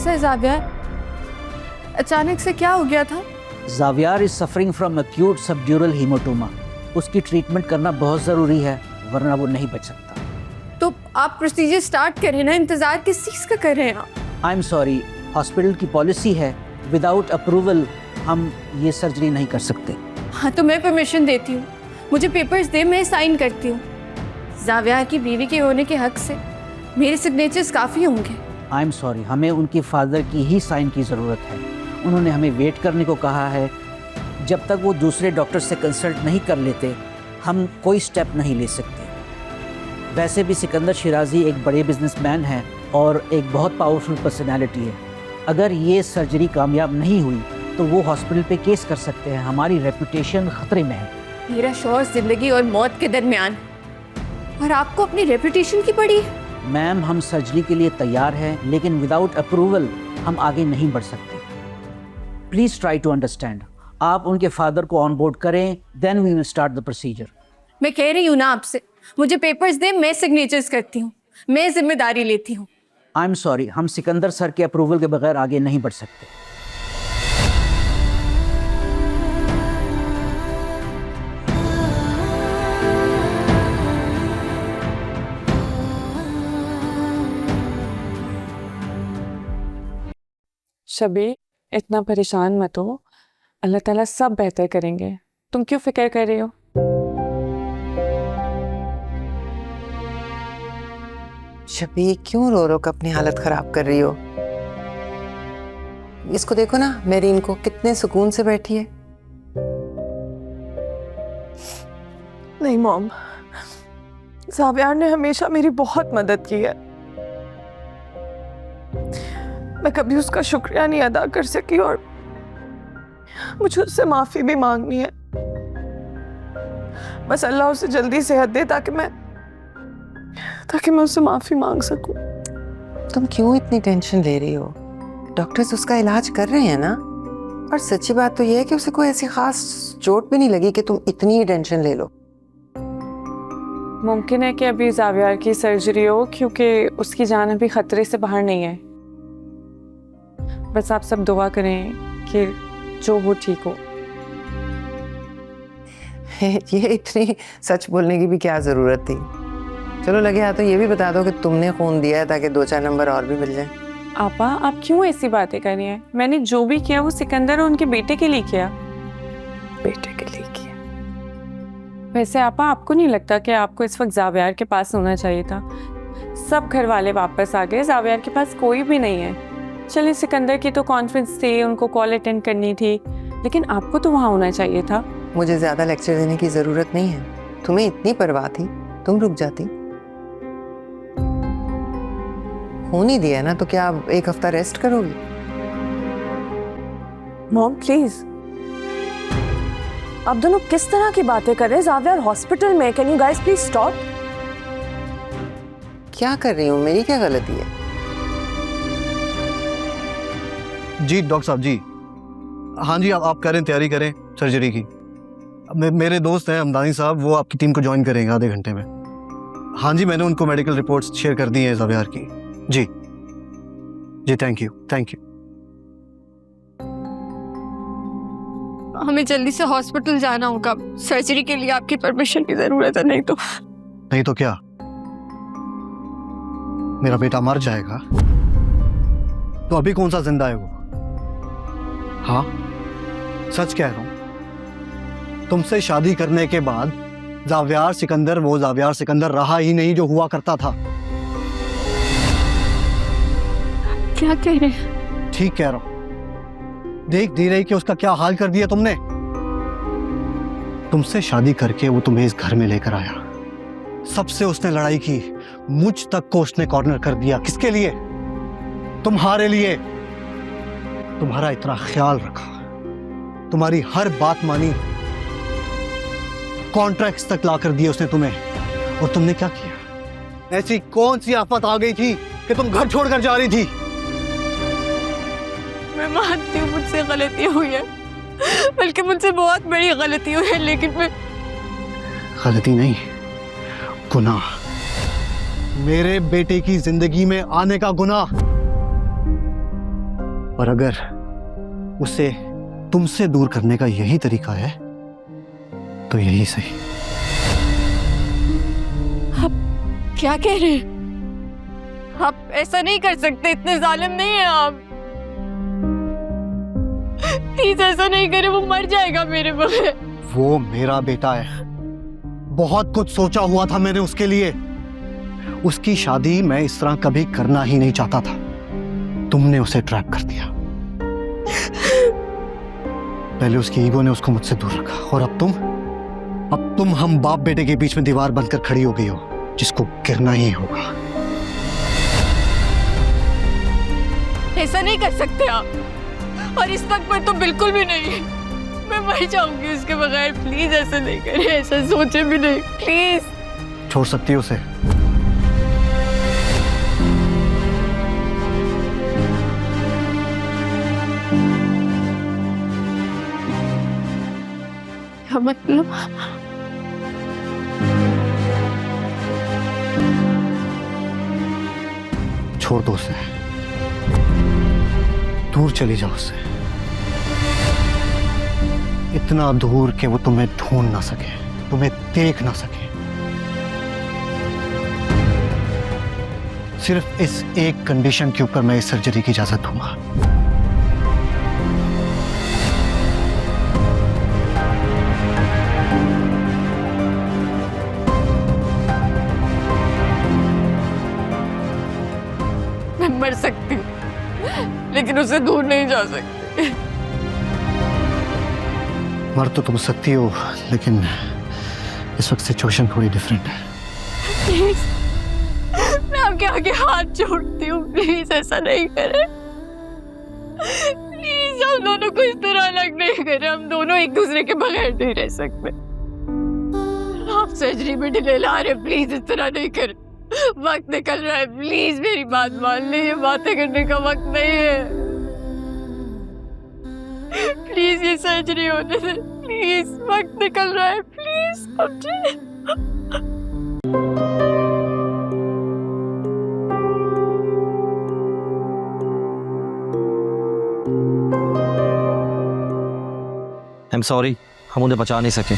कैसा है जावियार? अचानक से क्या हो गया था? Xavier is suffering from acute subdural haematoma. उसकी ट्रीटमेंट करना बहुत ज़रूरी है, वरना वो नहीं बच सकता। तो आप प्रोसीजर स्टार्ट करें ना, इंतजार किस चीज़ का कर रहे हैं आप? आई एम सॉरी, हॉस्पिटल की पॉलिसी है विदाउट अप्रूवल हम ये सर्जरी नहीं कर सकते। हाँ तो मैं परमिशन देती हूँ, मुझे पेपर्स दे, मैं साइन करती हूँ। जावियार की बीवी के होने के हक से मेरे सिग्नेचर्स काफ़ी होंगे। आई एम सॉरी, हमें उनके फादर की ही साइन की ज़रूरत है। उन्होंने हमें वेट करने को कहा है। जब तक वो दूसरे डॉक्टर से कंसल्ट नहीं कर लेते हम कोई स्टेप नहीं ले सकते। वैसे भी सिकंदर शिराजी एक बड़े बिजनेसमैन हैं और एक बहुत पावरफुल पर्सनैलिटी है। अगर ये सर्जरी कामयाब नहीं हुई तो वो हॉस्पिटल पे केस कर सकते हैं। हमारी रेपुटेशन खतरे में है। मेरा शौहर जिंदगी और मौत के दरमियान, और आपको अपनी रेपुटेशन की पड़ी। मैम, हम सर्जरी के लिए तैयार हैं, लेकिन विदाउट अप्रूवल हम आगे नहीं बढ़ सकते। Please try to understand. आप उनके फादर को ऑन बोर्ड करें, then we will start the procedure. मैं कह रही हूँ ना आपसे, मुझे पेपर्स दे, मैं सिग्नेचर्स करती हूँ, मैं जिम्मेदारी लेती हूँ। आई एम सॉरी, हम सिकंदर सर के अप्रूवल के बगैर आगे नहीं बढ़ सकते। शबी, इतना परेशान मत हो, अल्लाह ताला सब बेहतर करेंगे। तुम क्यों फिक्र कर रही हो? शबी, क्यों रो रो कर अपनी हालत खराब कर रही हो? इसको देखो ना, मेरीन को कितने सुकून से बैठी है। नहीं मॉम, जावियार ने हमेशा मेरी बहुत मदद की है। मैं कभी उसका शुक्रिया नहीं अदा कर सकी और मुझे उससे माफी भी मांगनी है। बस अल्लाह उसे जल्दी सेहत दे ताकि मैं उससे माफी मांग सकूं। तुम क्यों इतनी टेंशन ले रही हो? डॉक्टर्स उसका इलाज कर रहे हैं ना। और सच्ची बात तो यह है कि उसे कोई ऐसी खास चोट भी नहीं लगी कि तुम इतनी टेंशन ले लो। मुमकिन है कि अभी जावियार की सर्जरी हो, क्योंकि उसकी जान अभी खतरे से बाहर नहीं है। बस आप सब दुआ करें कि जो हो ठीक हो। ये इतनी सच बोलने की भी क्या जरूरत थी? चलो लगे हाथ तो ये भी बता दो कि तुमने खून दिया है, ताकि 2-4 नंबर और भी मिल जाए। आपा, आप क्यों ऐसी बातें कर रही हैं? मैंने जो भी किया वो सिकंदर और उनके बेटे के लिए किया। बेटे के लिए किया? वैसे आपा, आपको नहीं लगता कि आपको इस वक्त जावियार के पास होना चाहिए था? सब घर वाले वापस आ गए, जावियार के पास कोई भी नहीं है। चलिए, सिकंदर की तो कॉन्फ्रेंस थी, उनको कॉल अटेंड करनी थी, लेकिन आपको तो वहाँ होना चाहिए था। मुझे ज्यादा लेक्चर देने की जरूरत नहीं है। तुम्हें इतनी परवाह थी, तुम रुक जाती। खून ही दिया ना, तो क्या आप 1 हफ्ता रेस्ट करोगी? मॉम प्लीज, आप दोनों किस तरह की बातें कर रहे हैं? जावियार हॉस्पिटल में, can you guys please stop? क्या कर रही हूँ? मेरी क्या गलती है? जी डॉक्टर साहब जी, हाँ जी, आप करें, तैयारी करें सर्जरी की। मेरे दोस्त हैं हमदानी साहब, वो आपकी टीम को ज्वाइन करेंगे आधे घंटे में। हाँ जी, मैंने उनको मेडिकल रिपोर्ट्स शेयर कर दी हैं जावियार की। जी जी, थैंक यू थैंक यू। हमें जल्दी से हॉस्पिटल जाना होगा, सर्जरी के लिए आपकी परमिशन की जरूरत है। नहीं तो क्या मेरा बेटा मर जाएगा? तो अभी कौन सा जिंदा है वो? हाँ, सच कह रहा हूं। तुमसे शादी करने के बाद जावियार सिकंदर वो जावियार सिकंदर रहा ही नहीं जो हुआ करता था। क्या कह रहे हैं? ठीक कह रहा हूं। देख नहीं रही कि उसका क्या हाल कर दिया तुमने? तुमसे शादी करके वो तुम्हें इस घर में लेकर आया, सबसे उसने लड़ाई की, मुझ तक को उसने कॉर्नर कर दिया। किसके लिए? तुम्हारे लिए। तुम्हारा इतना ख्याल रखा, तुम्हारी हर बात मानी, कॉन्ट्रैक्ट्स तक ला कर दिए उसने तुम्हें। और तुमने क्या किया? ऐसी कौन सी आफत आ गई थी कि तुम घर छोड़कर जा रही थी? मैं मानती हूँ मुझसे गलती हुई है, बल्कि मुझसे बहुत बड़ी गलती हुई है, लेकिन मैं... गलती नहीं, गुनाह। मेरे बेटे की जिंदगी में आने का गुनाह। और अगर उसे तुमसे दूर करने का यही तरीका है तो यही सही। क्या कह रहे हैं आप? ऐसा नहीं कर सकते, इतने जालिम नहीं है आप। प्लीज ऐसा नहीं करे, वो मर जाएगा मेरे बगैर। वो मेरा बेटा है, बहुत कुछ सोचा हुआ था मैंने उसके लिए। उसकी शादी मैं इस तरह कभी करना ही नहीं चाहता था, तुमने उसे ट्रैप कर दिया। पहले उसकी ईगो ने उसको मुझसे दूर रखा, और अब तुम हम बाप बेटे के बीच में दीवार बनकर खड़ी हो गई हो, जिसको गिरना ही होगा। ऐसा नहीं कर सकते आप, और इस वक्त पर तो बिल्कुल भी नहीं। मैं मर जाऊंगी उसके बगैर। प्लीज ऐसा नहीं करे, ऐसा सोचे भी नहीं, प्लीज। छोड़ सकती हो उसे? क्या मतलब? छोड़ दो उसे, दूर चली जाओ उससे, इतना दूर कि वो तुम्हें ढूंढ ना सके, तुम्हें देख ना सके। सिर्फ इस एक कंडीशन के ऊपर मैं इस सर्जरी की इजाजत दूंगा। मैं मर सकती हूँ, लेकिन उससे दूर नहीं जा सकती। मर तो तुम सकती हो, लेकिन इस वक्त सिचुएशन थोड़ी डिफरेंट है। प्लीज, मैं आपके आगे हाथ जोड़ती हूँ, प्लीज ऐसा नहीं करें। प्लीज हम दोनों को इस तरह अलग नहीं करें, हम दोनों एक दूसरे के बगैर नहीं रह सकते। आप सर्जरी में डिले ला रहे, प्लीज इस तरह नहीं करें। वक्त निकल रहा है, प्लीज मेरी बात मान लीजिए, बातें करने का वक्त नहीं है। प्लीज ये सर्जरी होने दे, प्लीज, वक्त निकल रहा है, प्लीज समझे। आई एम सॉरी, हम उन्हें बचा नहीं सके।